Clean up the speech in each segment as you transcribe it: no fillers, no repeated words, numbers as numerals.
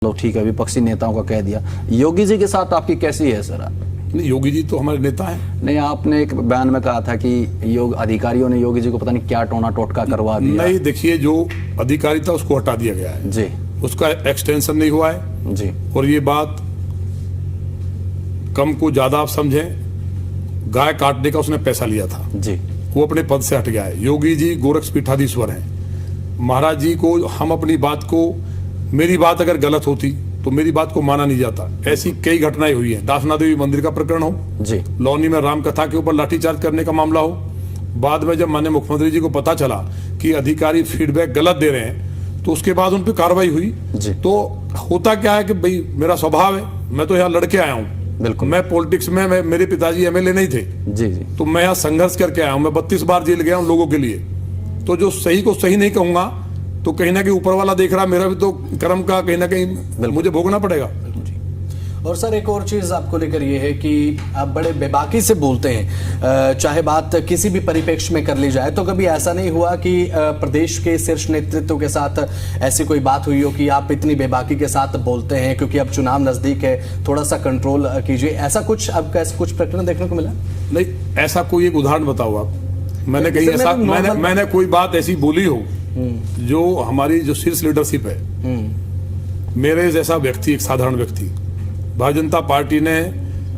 लो ठीक है, विपक्षी नेताओं का कह दिया। योगी जी के साथ आपकी कैसी है सर? नहीं, योगी जी तो हमारे नेता हैं। नहीं, आपने एक बयान में कहा था कि योग अधिकारियों ने योगी जी को पता नहीं क्या टोना टोटका करवा दिया। नहीं, देखिए, जो अधिकारी था उसको हटा दिया गया है जी, उसका एक्सटेंशन नहीं हुआ है जी। और ये बात कम को ज्यादा आप समझें, गाय काटने का उसने पैसा लिया था जी, वो अपने पद से हट गया है। योगी जी गोरक्ष पीठाधीश्वर हैं। महाराज जी को हम अपनी बात को, मेरी बात अगर गलत होती तो मेरी बात को माना नहीं जाता। ऐसी कई घटनाएं हुई हैं। दासना देवी मंदिर का प्रकरण हो जी, लौनी में राम कथा के ऊपर लाठीचार्ज करने का मामला हो, बाद में जब माननीय मुख्यमंत्री जी को पता चला कि अधिकारी फीडबैक गलत दे रहे हैं तो उसके बाद उन पर कार्रवाई हुई जी। तो होता क्या है कि भाई मेरा स्वभाव है, मैं तो यहाँ लड़के आया हूँ, बिल्कुल। मैं पॉलिटिक्स में, मेरे पिताजी एमएलए नहीं थे जी, जी। तो मैं यहाँ संघर्ष करके आया हूँ। मैं 32 बार जेल गया हूँ लोगों के लिए। तो जो सही को सही नहीं कहूंगा तो कहीं ना कहीं ऊपर वाला देख रहा, मेरा भी तो कर्म का कहीं ना कहीं मुझे भोगना पड़ेगा। और सर एक और चीज आपको लेकर ये है कि आप बड़े बेबाकी से बोलते हैं, चाहे बात किसी भी परिप्रेक्ष्य में कर ली जाए, तो कभी ऐसा नहीं हुआ कि प्रदेश के शीर्ष नेतृत्व के साथ ऐसी कोई बात हुई हो कि आप इतनी बेबाकी के साथ बोलते हैं क्योंकि अब चुनाव नजदीक है, थोड़ा सा कंट्रोल कीजिए, ऐसा कुछ अब ऐसा कुछ प्रकरण देखने को मिला? नहीं, ऐसा कोई एक उदाहरण बताओ आप। मैंने कहीं ऐसा मैंने कोई बात ऐसी बोली हो जो हमारी जो शीर्ष लीडरशिप है, मेरे जैसा व्यक्ति, एक साधारण व्यक्ति, भारतीय जनता पार्टी ने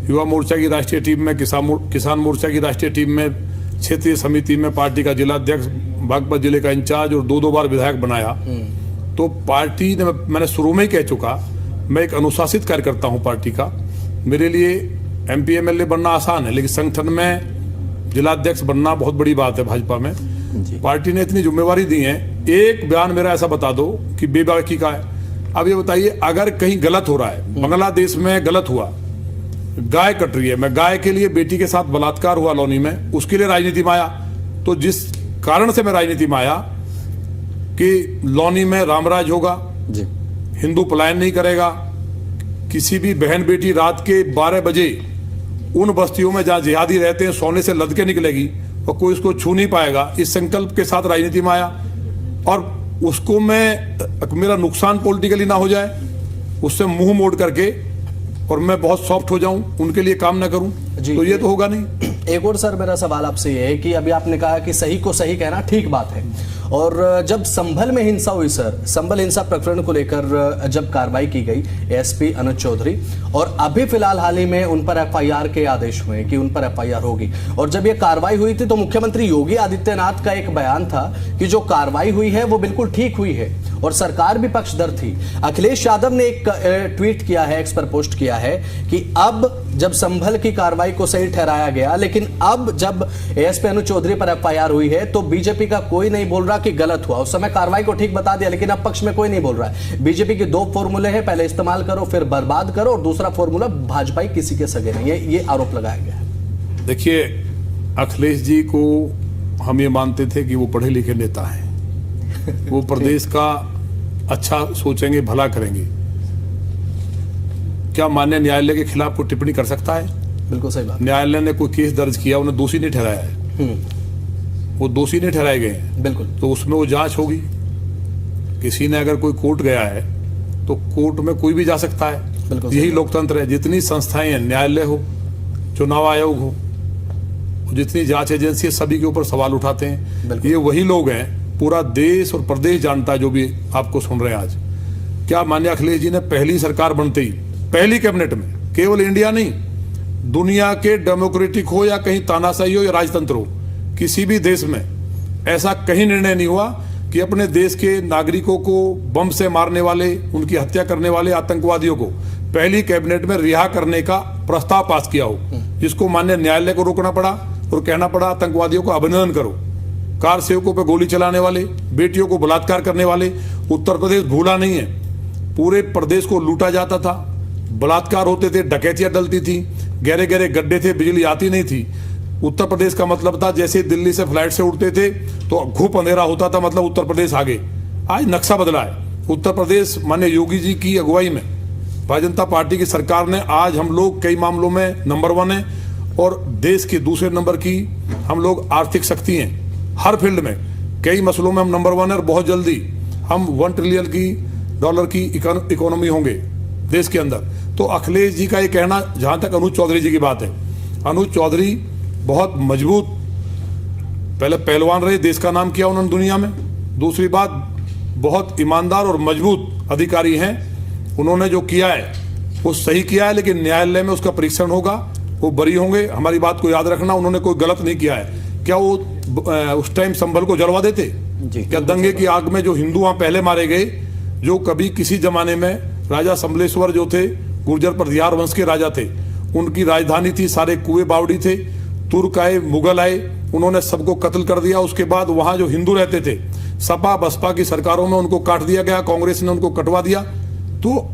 युवा मोर्चा की राष्ट्रीय टीम में, किसान मोर्चा की राष्ट्रीय टीम में, क्षेत्रीय समिति में पार्टी का जिला अध्यक्ष, बागपत जिले का इंचार्ज और दो बार विधायक बनाया। तो पार्टी ने, मैंने शुरू में ही कह चुका, मैं एक अनुशासित कार्यकर्ता हूं पार्टी का। मेरे लिए MP MLA बनना आसान है, लेकिन संगठन में जिला अध्यक्ष बनना बहुत बड़ी बात है। भाजपा में पार्टी ने इतनी जिम्मेवारी दी है। एक बयान मेरा ऐसा बता दो कि बेबाकी का है। अब ये बताइए, अगर कहीं गलत हो रहा है, बांग्लादेश में गलत हुआ, गाय कट रही है, मैं गाय के लिए, बेटी के साथ बलात्कार हुआ लौनी में, उसके लिए राजनीति में आया। तो जिस कारण से मैं राजनीति में आया कि लौनी में रामराज होगा जी, हिंदू पलायन नहीं करेगा, किसी भी बहन बेटी रात के 12 बजे उन बस्तियों में जहां जिहादी रहते हैं सोने से लद के निकलेगी और कोई उसको छू नहीं पाएगा, इस संकल्प के साथ राजनीति में आया। और उसको मेरा नुकसान पॉलिटिकली ना हो जाए, उससे मुंह मोड़ करके और मैं बहुत सॉफ्ट हो जाऊं, उनके लिए काम ना करूं, तो ये तो होगा नहीं। एक और सर मेरा सवाल आपसे ये है कि अभी आपने कहा कि सही को सही कहना ठीक बात है, और जब संभल में हिंसा हुई सर, संभल हिंसा प्रकरण को लेकर जब कार्रवाई की गई ASP अनुज चौधरी, और अभी फिलहाल हाल ही में उन पर FIR के आदेश हुए कि उन पर FIR होगी, और जब ये कार्रवाई हुई थी तो मुख्यमंत्री योगी आदित्यनाथ का एक बयान था कि जो कार्रवाई हुई है वो बिल्कुल ठीक हुई है और सरकार भी पक्षधर थी। अखिलेश यादव ने एक ट्वीट किया है, एक्स पर पोस्ट किया है कि अब जब संभल की कार्रवाई को सही ठहराया गया, लेकिन अब जब ASP अनुज चौधरी पर FIR हुई है तो बीजेपी का कोई नहीं बोल रहा कि गलत हुआ। उस समय कार्रवाई को ठीक बता दिया, लेकिन अब पक्ष में कोई नहीं बोल रहा है। बीजेपी के 2 फॉर्मूले हैं, पहले इस्तेमाल करो फिर बर्बाद करो, और दूसरा फॉर्मूला भाजपा किसी के सगे नहीं, ये आरोप लगाया गया है। देखिए, अखिलेश जी को हम ये मानते थे कि वो पढ़े लिखे नेता हैं, वो प्रदेश का अच्छा सोचेंगे, भला करेंगे। क्या माननीय न्यायालय के खिलाफ कोई टिप्पणी कर सकता है? बिल्कुल सही बात। न्यायालय ने कोई केस दर्ज किया, उन्हें दोषी नहीं ठहराया है, वो दोषी नहीं ठहराए गए हैं, बिल्कुल। तो उसमें वो जांच होगी। किसी ने अगर कोई कोर्ट गया है तो कोर्ट में कोई भी जा सकता है, यही लोकतंत्र है। जितनी संस्थाएं हैं, न्यायालय हो, चुनाव आयोग हो, जितनी जांच एजेंसी है, सभी के ऊपर सवाल उठाते हैं। ये वही लोग हैं, पूरा देश और प्रदेश जानता है जो भी आपको सुन रहे हैं आज। क्या माननीय अखिलेश जी ने पहली सरकार बनते ही, पहली कैबिनेट में, केवल इंडिया नहीं, दुनिया के डेमोक्रेटिक हो या कहीं तानाशाही हो या राजतंत्र हो, किसी भी देश में ऐसा कहीं निर्णय नहीं हुआ कि अपने देश के नागरिकों को बम से मारने वाले, उनकी हत्या करने वाले आतंकवादियों को पहली कैबिनेट में रिहा करने का प्रस्ताव पास किया हो, जिसको माननीय न्यायालय को रोकना पड़ा और कहना पड़ा आतंकवादियों को अभिनंदन करो। कार सेवकों पे गोली चलाने वाले, बेटियों को बलात्कार करने वाले, उत्तर प्रदेश भूला नहीं है। पूरे प्रदेश को लूटा जाता था, बलात्कार होते थे, डकैतियां डलती थी, गहरे गहरे गड्ढे थे, बिजली आती नहीं थी। उत्तर प्रदेश का मतलब था जैसे दिल्ली से फ्लाइट से उड़ते थे तो घुप अंधेरा होता था, मतलब उत्तर प्रदेश आगे। आज नक्शा बदला है। उत्तर प्रदेश माननीय योगी जी की अगुवाई में भारतीय जनता पार्टी की सरकार ने, आज हम लोग कई मामलों में नंबर 1 है और देश के दूसरे नंबर की हम लोग आर्थिक शक्ति हैं। हर फील्ड में, कई मसलों में हम नंबर 1 है और बहुत जल्दी हम 1 ट्रिलियन की डॉलर की इकोनॉमी होंगे देश के अंदर। तो अखिलेश जी का ये कहना, जहां तक अनुज चौधरी जी की बात है, अनुज चौधरी बहुत मजबूत पहले पहलवान रहे, देश का नाम किया उन्होंने दुनिया में। दूसरी बात, बहुत ईमानदार और मजबूत अधिकारी हैं। उन्होंने जो किया है वो सही किया है, लेकिन न्यायालय में उसका परीक्षण होगा, वो बरी होंगे। हमारी बात को याद रखना, उन्होंने कोई गलत नहीं किया है। क्या वो उस टाइम संभल को जलवा देते? क्या दंगे की आग में जो हिंदू वहां पहले मारे गए, जो कभी किसी जमाने में राजा संबलेश्वर जो थे, गुर्जर प्रदिहार वंश के राजा थे, उनकी राजधानी थी, सारे कुएं बावड़ी थे, तुर्क आए, मुगल आए, उन्होंने सबको कत्ल कर दिया। उसके बाद वहां जो हिंदू रहते थे, सपा बसपा की सरकारों में उनको काट दिया गया, कांग्रेस ने उनको कटवा दिया। तो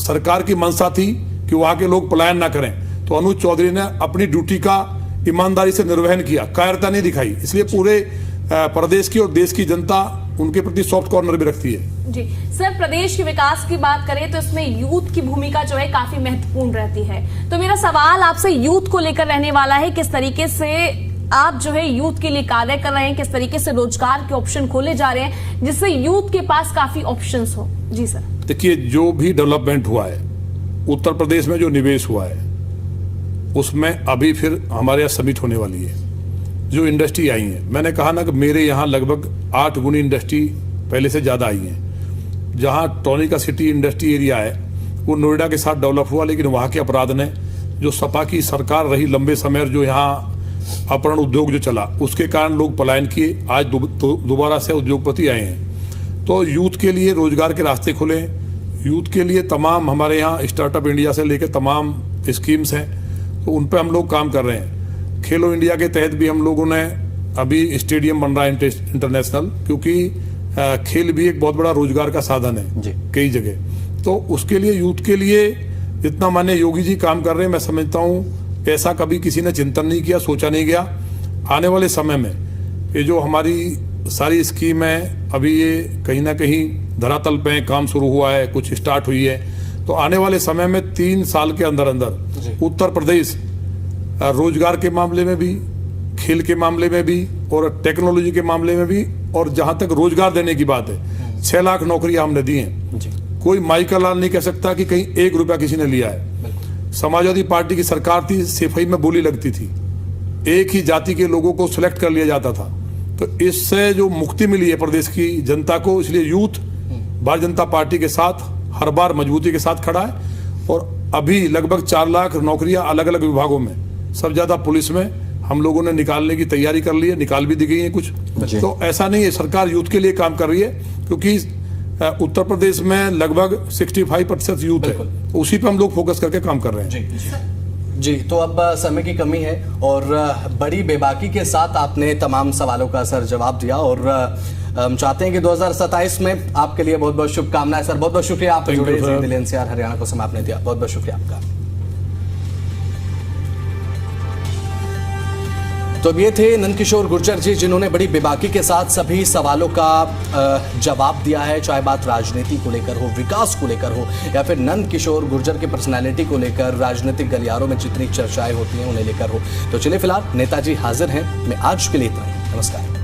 सरकार की मंशा थी कि वहां के लोग पलायन ना करें। तो अनुज चौधरी ने अपनी ड्यूटी का ईमानदारी से निर्वहन किया, कायरता नहीं दिखाई। इसलिए पूरे प्रदेश की और देश की जनता उनके प्रति सॉफ्ट कॉर्नर भी रखती है। जी सर, प्रदेश के विकास की बात करें तो इसमें यूथ की भूमिका जो है काफी महत्वपूर्ण रहती है। तो मेरा सवाल आपसे यूथ को लेकर रहने वाला है, किस तरीके से आप जो है यूथ के लिए कार्य कर रहे हैं, किस तरीके से रोजगार के ऑप्शन खोले जा रहे हैं जिससे यूथ के पास काफी ऑप्शंस हो। जी सर। देखिए, जो भी डेवलपमेंट हुआ है उत्तर प्रदेश में, जो निवेश हुआ है उसमें अभी फिर हमारे यहाँ समिट होने वाली है। जो इंडस्ट्री आई है, मैंने कहा ना कि मेरे यहाँ लगभग 8 गुनी इंडस्ट्री पहले से ज़्यादा आई है। जहाँ टॉनी का सिटी इंडस्ट्री एरिया है वो नोएडा के साथ डेवलप हुआ, लेकिन वहाँ के अपराध ने, जो सपा की सरकार रही लंबे समय, जो यहाँ अपहरण उद्योग जो चला, उसके कारण लोग पलायन किए। आज दोबारा से उद्योगपति आए हैं। तो यूथ के लिए रोजगार के रास्ते खुले, यूथ के लिए तमाम हमारे यहाँ स्टार्टअप इंडिया से लेकर तमाम स्कीम्स हैं, तो उन पर हम लोग काम कर रहे हैं। खेलो इंडिया के तहत भी हम लोगों ने, अभी स्टेडियम बन रहा है इंटरनेशनल, क्योंकि खेल भी एक बहुत बड़ा रोजगार का साधन है कई जगह। तो उसके लिए यूथ के लिए जितना माननीय योगी जी काम कर रहे हैं, मैं समझता हूँ ऐसा कभी किसी ने चिंतन नहीं किया, सोचा नहीं गया। आने वाले समय में ये जो हमारी सारी स्कीम है, अभी ये कहीं ना कहीं धरातल पे काम शुरू हुआ है, कुछ स्टार्ट हुई है। तो आने वाले समय में 3 साल के अंदर अंदर उत्तर प्रदेश रोजगार के मामले में भी, खेल के मामले में भी और टेक्नोलॉजी के मामले में भी, और जहां तक रोजगार देने की बात है, 6 लाख नौकरियां हमने दी हैं। कोई माई का लाल नहीं कह सकता कि कहीं 1 रुपया किसी ने लिया है। समाजवादी पार्टी की सरकार थी, सिपाही में बोली लगती थी, एक ही जाति के लोगों को सिलेक्ट कर लिया जाता था। तो इससे जो मुक्ति मिली है प्रदेश की जनता को, इसलिए यूथ भारतीय जनता पार्टी के साथ हर बार मजबूती के साथ खड़ा है। और अभी लगभग 4 लाख नौकरियां अलग अलग विभागों में, सब ज्यादा पुलिस में, हम लोगों ने निकालने की तैयारी कर ली है, निकाल भी दी गई है कुछ। तो ऐसा नहीं है, सरकार यूथ के लिए काम कर रही है, क्योंकि उत्तर प्रदेश में लगभग 65% यूथ है, उसी पे हम लोग फोकस करके काम कर रहे हैं। जी, तो अब समय की कमी है और बड़ी बेबाकी के साथ आपने तमाम सवालों का सर जवाब दिया, और हम चाहते हैं कि 2027 में आपके लिए बहुत बहुत शुभकामनाएं सर। बहुत बहुत शुक्रिया आप जुड़े दिल्ली एनसीआर हरियाणा को समय आपने दिया, बहुत बहुत शुक्रिया आपका। तो ये थे नंदकिशोर गुर्जर जी, जिन्होंने बड़ी बेबाकी के साथ सभी सवालों का जवाब दिया है, चाहे बात राजनीति को लेकर हो, विकास को लेकर हो, या फिर नंदकिशोर गुर्जर की पर्सनालिटी को लेकर राजनीतिक गलियारों में जितनी चर्चाएं होती हैं उन्हें लेकर हो। तो चलिए फिलहाल नेताजी हाजिर हैं। मैं आज के लिए इतना ही, नमस्कार।